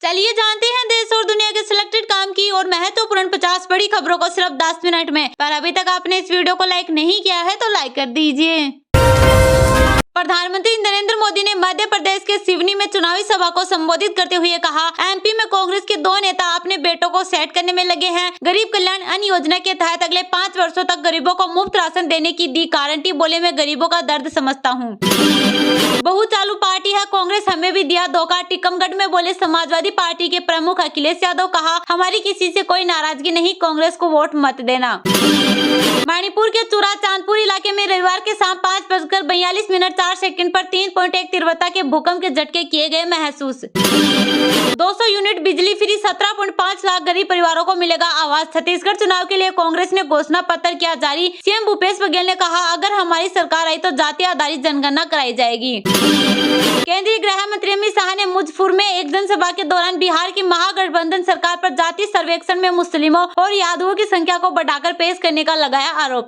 चलिए जानते हैं देश और दुनिया के सिलेक्टेड काम की और महत्वपूर्ण 50 बड़ी खबरों को सिर्फ 10 मिनट में। पर अभी तक आपने इस वीडियो को लाइक नहीं किया है तो लाइक कर दीजिए। प्रधानमंत्री नरेंद्र मोदी ने मध्य प्रदेश के सिवनी में चुनावी सभा को संबोधित करते हुए कहा, एमपी में कांग्रेस के 2 नेता अपने बेटों को सेट करने में लगे हैं। गरीब कल्याण अन्न योजना के तहत अगले 5 वर्षों तक गरीबों को मुफ्त राशन देने की दी गारंटी। बोले, मैं गरीबों का दर्द समझता हूँ। बहु चालू पार्टी है कांग्रेस, हमें भी दिया धोखा। टीकमगढ़ में बोले समाजवादी पार्टी के प्रमुख अखिलेश यादव। कहा, हमारी किसी से कोई नाराजगी नहीं, कांग्रेस को वोट मत देना। मणिपुर के चूरा चांदपुर इलाके में रविवार के शाम 5:42 पर 3.1 तीव्रता के भूकंप के झटके किए गए महसूस। 200 यूनिट बिजली फ्री, 17.5 लाख गरीब परिवारों को मिलेगा आवास। छत्तीसगढ़ चुनाव के लिए कांग्रेस ने घोषणा पत्र किया जारी। सीएम भूपेश बघेल ने कहा, अगर हमारी सरकार आई तो जाति आधारित जनगणना कराई जाएगी। केंद्रीय गृह मंत्री अमित शाह ने मुजफ्फरपुर में एक जनसभा के दौरान बिहार की महागठबंधन सरकार पर जाति सर्वेक्षण में मुस्लिमों और यादवों की संख्या को बढ़ाकर पेश करने का लगाया आरोप।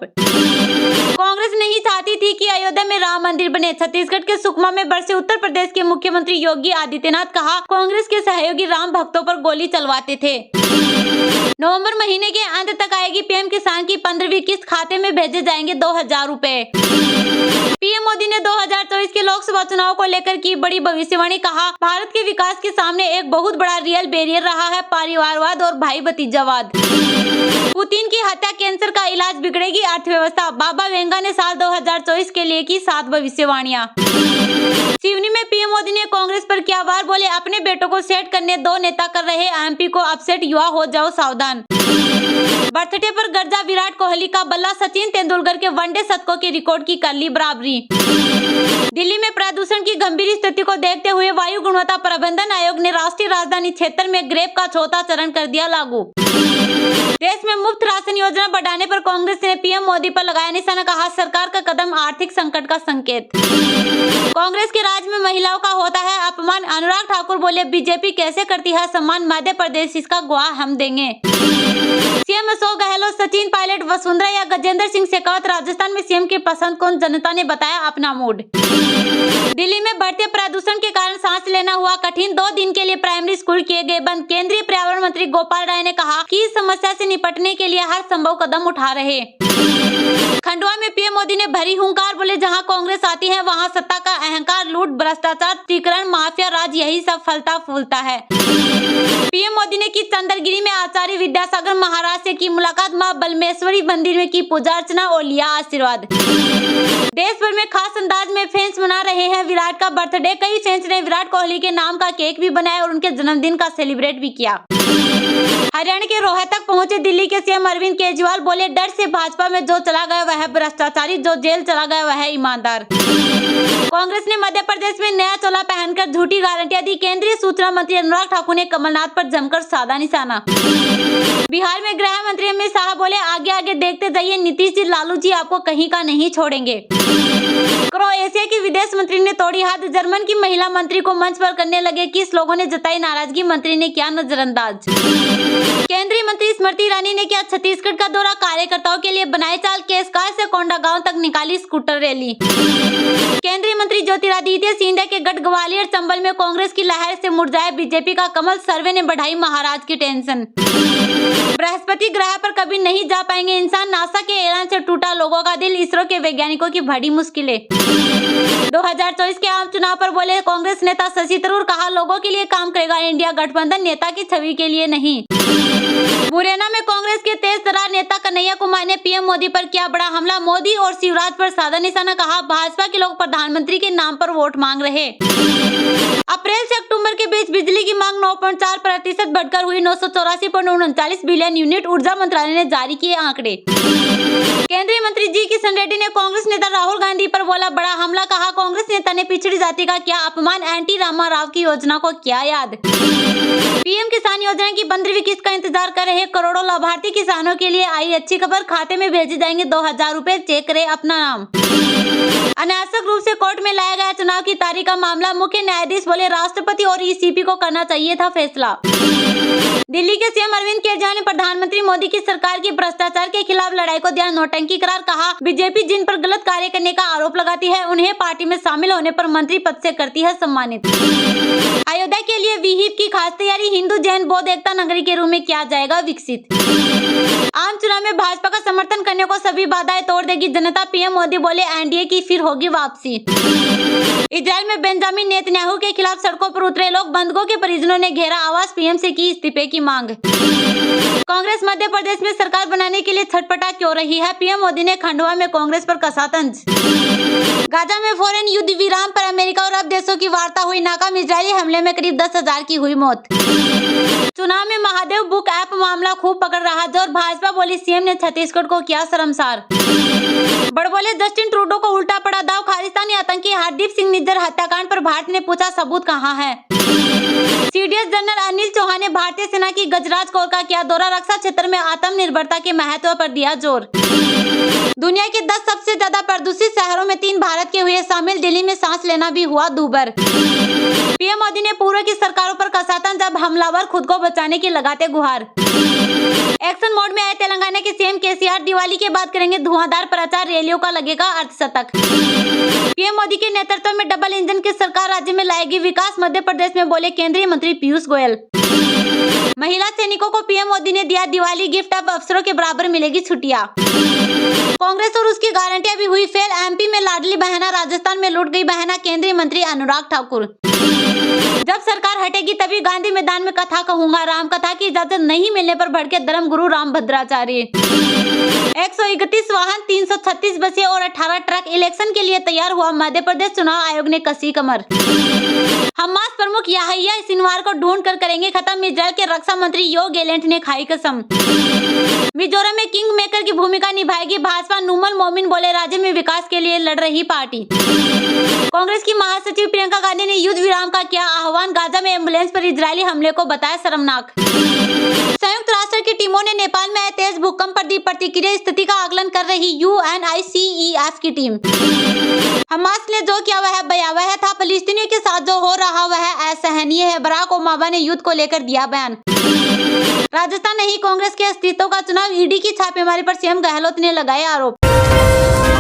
कांग्रेस नहीं चाहती थी कि अयोध्या में राम मंदिर बने। छत्तीसगढ़ के सुकमा में बरसे उत्तर प्रदेश के मुख्यमंत्री योगी आदित्यनाथ। कहा, कांग्रेस के सहयोगी राम भक्तों पर गोली चलवाते थे। नवंबर महीने के अंत तक आएगी पीएम किसान की 15वीं किस्त, खाते में भेजे जाएंगे 2000 रुपए। पीएम मोदी ने 2024 के लोकसभा चुनाव को लेकर की बड़ी भविष्यवाणी। कहा, भारत के विकास के सामने एक बहुत बड़ा रियल बैरियर रहा है परिवारवाद और भाई भतीजावाद। पुतिन की हत्या, कैंसर का इलाज, बिगड़ेगी अर्थव्यवस्था। बाबा वेंगा ने साल 2024 के लिए की 7 भविष्यवाणियां। सिवनी में पीएम मोदी ने कांग्रेस पर किया वार। बोले, अपने बेटों को सेट करने 2 नेता कर रहे एमपी को अपसेट, युवा हो जाओ सावधान। बर्थडे पर गर्जा विराट कोहली का बल्ला, सचिन तेंदुलकर के वनडे शतकों के रिकॉर्ड की कर ली बराबरी। दिल्ली में प्रदूषण की गंभीर स्थिति को देखते हुए वायु गुणवत्ता प्रबंधन आयोग ने राष्ट्रीय राजधानी क्षेत्र में ग्रेप का 4था चरण कर दिया लागू। देश में मुफ्त राशन योजना बढ़ाने पर कांग्रेस ने पीएम मोदी पर लगाया निशाना। कहा, सरकार का कदम आर्थिक संकट का संकेत। कांग्रेस के राज में महिलाओं का होता है अपमान। अनुराग ठाकुर बोले, बीजेपी कैसे करती है सम्मान, मध्य प्रदेश इसका गवाह हम देंगे। सीएम अशोक गहलोत, सचिन पायलट, वसुंधरा या गजेंद्र सिंह शेखावत राजस्थान में सीएम की पसंद कौन, जनता ने बताया अपना मूड। दिल्ली में बढ़ते प्रदूषण के कारण सांस लेना हुआ कठिन, 2 दिन के लिए प्राइमरी स्कूल किए गए बंद। केंद्रीय पर्यावरण मंत्री गोपाल राय ने कहा कि इस समस्या से निपटने के लिए हर संभव कदम उठा रहे। खंडवा में पीएम मोदी ने भरी हुंकार। बोले, जहां कांग्रेस आती है वहां सत्ता का अहंकार, लूट, भ्रष्टाचार, त्रिकरण, माफिया राज, यही सब फलता फूलता है। पीएम मोदी ने की चंद्रगिरी में आचार्य विद्यासागर महाराज से की मुलाकात। मां बलमेश्वरी मंदिर में की पूजा अर्चना और लिया आशीर्वाद। देश भर में खास अंदाज में फैंस मना रहे हैं विराट का बर्थडे। कई फैंस ने विराट कोहली के नाम का केक भी बनाया और उनके जन्मदिन का सेलिब्रेट भी किया। हरियाणा के रोहतक पहुंचे दिल्ली के सीएम अरविंद केजरीवाल। बोले, डर से भाजपा में जो चला गया वह भ्रष्टाचारी, जो जेल चला गया वह ईमानदार। कांग्रेस ने मध्य प्रदेश में नया चोला पहनकर झूठी गारंटियां दी। केंद्रीय सूचना मंत्री अनुराग ठाकुर ने कमलनाथ पर जमकर साधा निशाना। बिहार में गृह मंत्री अमित शाह बोले, आगे आगे देखते जाइए, नीतीश जी, लालू जी आपको कहीं का नहीं छोड़ेंगे। क्रोएशिया की विदेश मंत्री ने तोड़ी हाथ। जर्मन की महिला मंत्री को मंच पर करने लगे किस, लोगों ने जताई नाराजगी, मंत्री ने किया नजरअंदाज। केंद्रीय मंत्री स्मृति ईरानी ने किया छत्तीसगढ़ का दौरा। कार्यकर्ताओं के लिए बनाए चाल, केसकाय से कोंडागांव तक निकाली स्कूटर रैली। केंद्रीय मंत्री ज्योतिरादित्य सिंधिया के गढ़ ग्वालियर चंबल में कांग्रेस की लहर से मुरझाया बीजेपी का कमल, सर्वे ने बढ़ाई महाराज की टेंशन। बृहस्पति ग्रह पर कभी नहीं जा पाएंगे इंसान, नासा के ऐलान से टूटा लोगों का दिल, इसरो के वैज्ञानिकों की बड़ी मुश्किलें। 2024 के आम चुनाव पर बोले कांग्रेस नेता शशि थरूर। कहा, लोगों के लिए काम करेगा इंडिया गठबंधन, नेता की छवि के लिए नहीं। मुरैना में कांग्रेस के तेज तर्रार नेता कन्हैया कुमार ने पीएम मोदी पर किया बड़ा हमला। मोदी और शिवराज पर साधा निशाना। कहा, भाजपा के लोग प्रधानमंत्री के नाम पर वोट मांग रहे। अप्रैल से अक्टूबर के बीच बिजली की मांग 9.4% बढ़कर हुई 984.39 बिलियन यूनिट, ऊर्जा मंत्रालय ने जारी किए आंकड़े। केंद्रीय मंत्री जी किशन रेड्डी ने कांग्रेस नेता राहुल गांधी पर बोला बड़ा हमला। कहा, कांग्रेस नेता ने पिछड़ी जाति का किया अपमान, एनटी रामा राव की योजना को किया याद। पीएम किसान योजना की 15वीं किस्त का इंतजार कर रहे करोड़ों लाभार्थी किसानों के लिए आई अच्छी खबर, खाते में भेजे जाएंगे 2000 रुपए, चेक करें अपना नाम। अनावश्यक रूप से कोर्ट में लाया गया चुनाव की तारीख का मामला, मुख्य न्यायाधीश बोले राष्ट्रपति और ईसीपी को करना चाहिए था फैसला। दिल्ली के सीएम अरविंद केजरीवाल ने प्रधानमंत्री मोदी की सरकार की भ्रष्टाचार के खिलाफ लड़ाई को दिया नौटंकी करार। कहा, बीजेपी जिन पर गलत कार्य करने का आरोप लगाती है उन्हें पार्टी में शामिल होने पर मंत्री पद से करती है सम्मानित। अयोध्या के लिए विहिप की खास तैयारी, हिंदू जैन बौद्ध एकता नगरी के रूप में किया जाएगा विकसित। आम चुनाव में भाजपा का समर्थन करने को सभी बाधाएं तोड़ देगी जनता, पीएम मोदी बोले एनडीए की फिर होगी वापसी। इजराइल में बेंजामिन नेतन्याहू के खिलाफ सड़कों पर उतरे लोग, बंधकों के परिजनों ने घेरा आवास, पीएम से की इस्तीफे की मांग। कांग्रेस मध्य प्रदेश में सरकार बनाने के लिए छटपटा क्यों रही है, पीएम मोदी ने खंडवा में कांग्रेस पर कसा तंज। गाजा में फौरन युद्ध विराम पर अमेरिका और अरब देशों की वार्ता हुई नाकाम, इजरायली हमले में करीब 10,000 की हुई मौत। चुनाव में महादेव बुक ऐप मामला खूब पकड़ रहा जोर, भाजपा बोली सीएम ने छत्तीसगढ़ को किया शर्मसार। बड़बोले जस्टिन ट्रूडो को उल्टा पड़ा दाव, खालिस्तानी आतंकी हरदीप सिंह निज्जर हत्याकांड पर भारत ने पूछा सबूत कहां है। सीडीएस जनरल अनिल चौहान ने भारतीय सेना की गजराज कोर का किया दौरा, रक्षा क्षेत्र में आत्मनिर्भरता के महत्व पर दिया जोर। दुनिया के 10 सबसे ज्यादा प्रदूषित शहरों में 3 भारत के हुए शामिल, दिल्ली में सांस लेना भी हुआ दूभर। पीएम मोदी ने पूर्व की सरकारों पर कसा तंज, जब हमलावर खुद को बचाने की लगाते गुहार। एक्शन मोड में आए तेलंगाना के सीएम केसीआर, दिवाली के बाद करेंगे धुआंधार प्रचार, रैलियों का लगेगा अर्धशतक। पीएम मोदी के नेतृत्व में डबल इंजन की सरकार राज्य में लाएगी विकास, मध्य प्रदेश में बोले केंद्रीय मंत्री पीयूष गोयल। महिला सैनिकों को पीएम मोदी ने दिया दिवाली गिफ्ट, अब अफसरों के बराबर मिलेगी छुट्टियां। कांग्रेस और उसकी गारंटियां भी हुई फेल, एमपी में लाडली बहना, राजस्थान में लूट गई बहना, केंद्रीय मंत्री अनुराग ठाकुर। जब सरकार हटेगी तभी गांधी मैदान में कथा कहूंगा, राम कथा की इजाजत नहीं मिलने पर भड़के धर्मगुरु रामभद्राचार्य। 131 वाहन, 336 बसें और 18 ट्रक, इलेक्शन के लिए तैयार हुआ मध्य प्रदेश चुनाव आयोग ने कसी कमर। हमास प्रमुख याहिया सिनवार को ढूंढ कर करेंगे खत्म, इजराइल के रक्षा मंत्री यो गैलेंट ने खाई कसम। मिजोरम में किंग मेकर की भूमिका निभाएगी भाजपा, नुमल मोमिन बोले राज्य में विकास के लिए लड़ रही पार्टी। कांग्रेस की महासचिव प्रियंका गांधी ने युद्ध विराम का किया आह्वान, गाजा में एम्बुलेंस पर इजरायली हमले को बताया शर्मनाक। संयुक्त राष्ट्र की टीमों ने नेपाल में आए तेज भूकंप पर दी प्रतिक्रिया, स्थिति का आकलन कर रही UNICEF की टीम। हमास ने जो किया वह भयावह था, फलस्तीनियों के साथ जो हो रहा वह असहनीय है, बराक ओबामा ने युद्ध को लेकर दिया बयान। राजस्थान नहीं कांग्रेस के अस्तित्व का चुनाव, ईडी की छापेमारी पर सीएम गहलोत ने लगाए आरोप।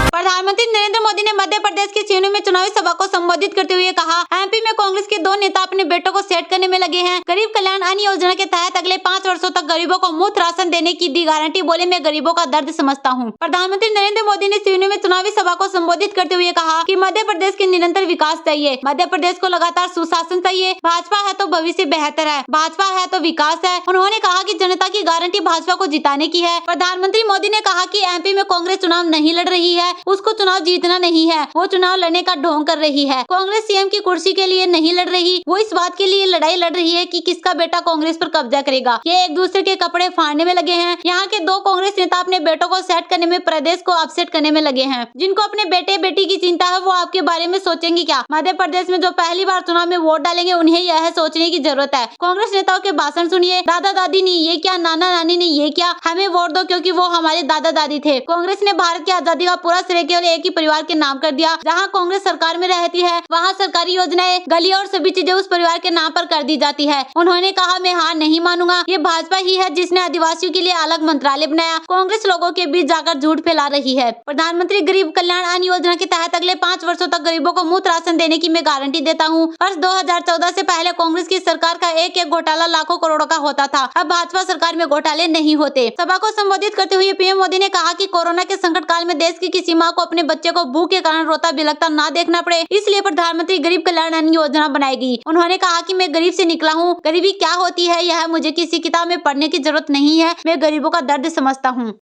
प्रधानमंत्री नरेंद्र मोदी ने मध्य प्रदेश के सिवनी में चुनावी सभा को संबोधित करते हुए कहा, एमपी में कांग्रेस के 2 नेता अपने बेटों को सेट करने में लगे हैं। गरीब कल्याण अन्न योजना के तहत अगले 5 वर्षों तक गरीबों को मुफ्त राशन देने की दी गारंटी, बोले मैं गरीबों का दर्द समझता हूं। प्रधानमंत्री नरेंद्र मोदी ने सिवनी में चुनावी सभा को संबोधित करते हुए कहा कि मध्य प्रदेश के निरंतर विकास चाहिए, मध्य प्रदेश को लगातार सुशासन चाहिए, भाजपा है तो भविष्य बेहतर है, भाजपा है तो विकास है। उन्होंने कहा कि जनता की गारंटी भाजपा को जिताने की है। प्रधानमंत्री मोदी ने कहा कि एमपी में कांग्रेस चुनाव नहीं लड़ रही है, उसको चुनाव जीतना नहीं है, वो चुनाव लड़ने का ढोंग कर रही है। कांग्रेस सीएम की कुर्सी के लिए नहीं लड़ रही, वो इस बात के लिए लड़ाई लड़ रही है कि किसका बेटा कांग्रेस पर कब्जा करेगा। ये एक दूसरे के कपड़े फाड़ने में लगे हैं। यहाँ के 2 कांग्रेस नेता अपने बेटों को सेट करने में, प्रदेश को अपसेट करने में लगे हैं। जिनको अपने बेटे बेटी की चिंता है वो आपके बारे में सोचेंगे क्या? मध्य प्रदेश में जो पहली बार चुनाव में वोट डालेंगे उन्हें यह सोचने की जरूरत है। कांग्रेस नेताओं के भाषण सुनिए, दादा दादी ने ये क्या, नाना नानी ने ये क्या, हमें वोट दो क्योंकि वो हमारे दादा दादी थे। कांग्रेस ने भारत की आजादी का पूरा श्रेय केवल एक ही परिवार के नाम कर दिया। जहां कांग्रेस सरकार में रहती है वहां सरकारी योजनाएं, गली और सभी चीजें उस परिवार के नाम पर कर दी जाती है। उन्होंने कहा मैं हार नहीं मानूंगा, ये भाजपा ही है जिसने आदिवासियों के लिए अलग मंत्रालय बनाया। कांग्रेस लोगों के बीच जाकर झूठ फैला रही है। प्रधानमंत्री गरीब कल्याण अन्न योजना के तहत अगले 5 वर्षों तक गरीबों को मुफ्त राशन देने की मैं गारंटी देता हूँ। वर्ष 2014 से पहले कांग्रेस की सरकार का एक घोटाला लाखों करोड़ों का होता था, अब भाजपा सरकार में घोटाले नहीं होते। सभा को संबोधित करते हुए पीएम मोदी ने कहा कि कोरोना के संकट काल में देश की किसी माँ को अपने बच्चे को भूख के कारण रोता बिलखता ना देखना पड़े, इसलिए प्रधानमंत्री गरीब कल्याण अन्न योजना बनाएगी। उन्होंने कहा कि मैं गरीब से निकला हूँ, गरीबी क्या होती है यह मुझे किसी किताब में पढ़ने की जरूरत नहीं है, मैं गरीबों का दर्द समझता हूँ।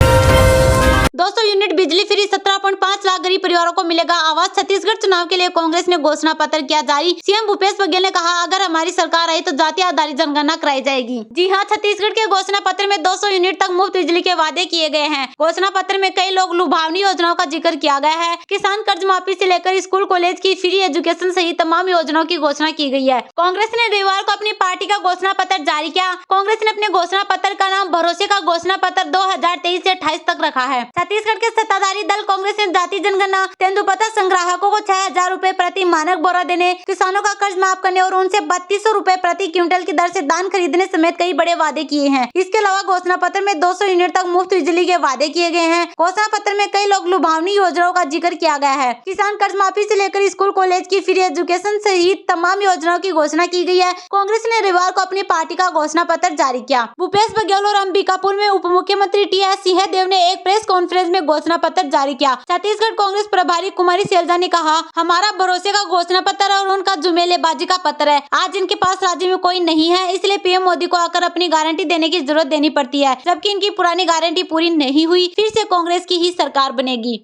200 यूनिट बिजली फ्री, 17.5 लाख गरीब परिवारों को मिलेगा आवास। छत्तीसगढ़ चुनाव के लिए कांग्रेस ने घोषणा पत्र किया जारी। सीएम भूपेश बघेल ने कहा अगर हमारी सरकार आई तो जाति आधारित जनगणना कराई जाएगी। जी हां, छत्तीसगढ़ के घोषणा पत्र में 200 यूनिट तक मुफ्त बिजली के वादे किए गए हैं। घोषणा पत्र में कई लोग लुभावनी योजनाओं का जिक्र किया गया है। किसान कर्ज माफी से लेकर स्कूल कॉलेज की फ्री एजुकेशन सहित तमाम योजनाओं की घोषणा की गई है। कांग्रेस ने रविवार को अपनी पार्टी का घोषणा पत्र जारी किया। कांग्रेस ने अपने घोषणा पत्र का नाम भरोसे का घोषणा पत्र 2023 से 28 तक रखा है। छत्तीसगढ़ के सत्ताधारी दल कांग्रेस ने जाति जनगणना तेंदुपत्ता संग्राहकों को 6,000 रूपए प्रति मानक बोरा देने, किसानों का कर्ज माफ करने और उनसे 3200 रूपए प्रति क्विंटल की दर से धान खरीदने समेत कई बड़े वादे किए हैं। इसके अलावा घोषणा पत्र में 200 यूनिट तक मुफ्त बिजली के वादे किए गए हैं। घोषणा पत्र में कई लोग लुभावनी योजनाओं का जिक्र किया गया है। किसान कर्ज माफी से लेकर स्कूल कॉलेज की फ्री एजुकेशन सहित तमाम योजनाओं की घोषणा की गई है। कांग्रेस ने रविवार को अपनी पार्टी का घोषणा पत्र जारी किया। भूपेश बघेल और अंबिकापुर में उप मुख्यमंत्री टी.एस. सिंहदेव ने एक प्रेस कॉन्फ्रेंस में घोषणा पत्र जारी किया। छत्तीसगढ़ कांग्रेस प्रभारी कुमारी सैलजा ने कहा, हमारा भरोसे का घोषणा पत्र और उनका जुमेलेबाजी का पत्र है। आज इनके पास राज्य में कोई नहीं है, इसलिए पीएम मोदी को आकर अपनी गारंटी देने की जरूरत देनी पड़ती है, जबकि इनकी पुरानी गारंटी पूरी नहीं हुई, फिर से कांग्रेस की ही सरकार बनेगी।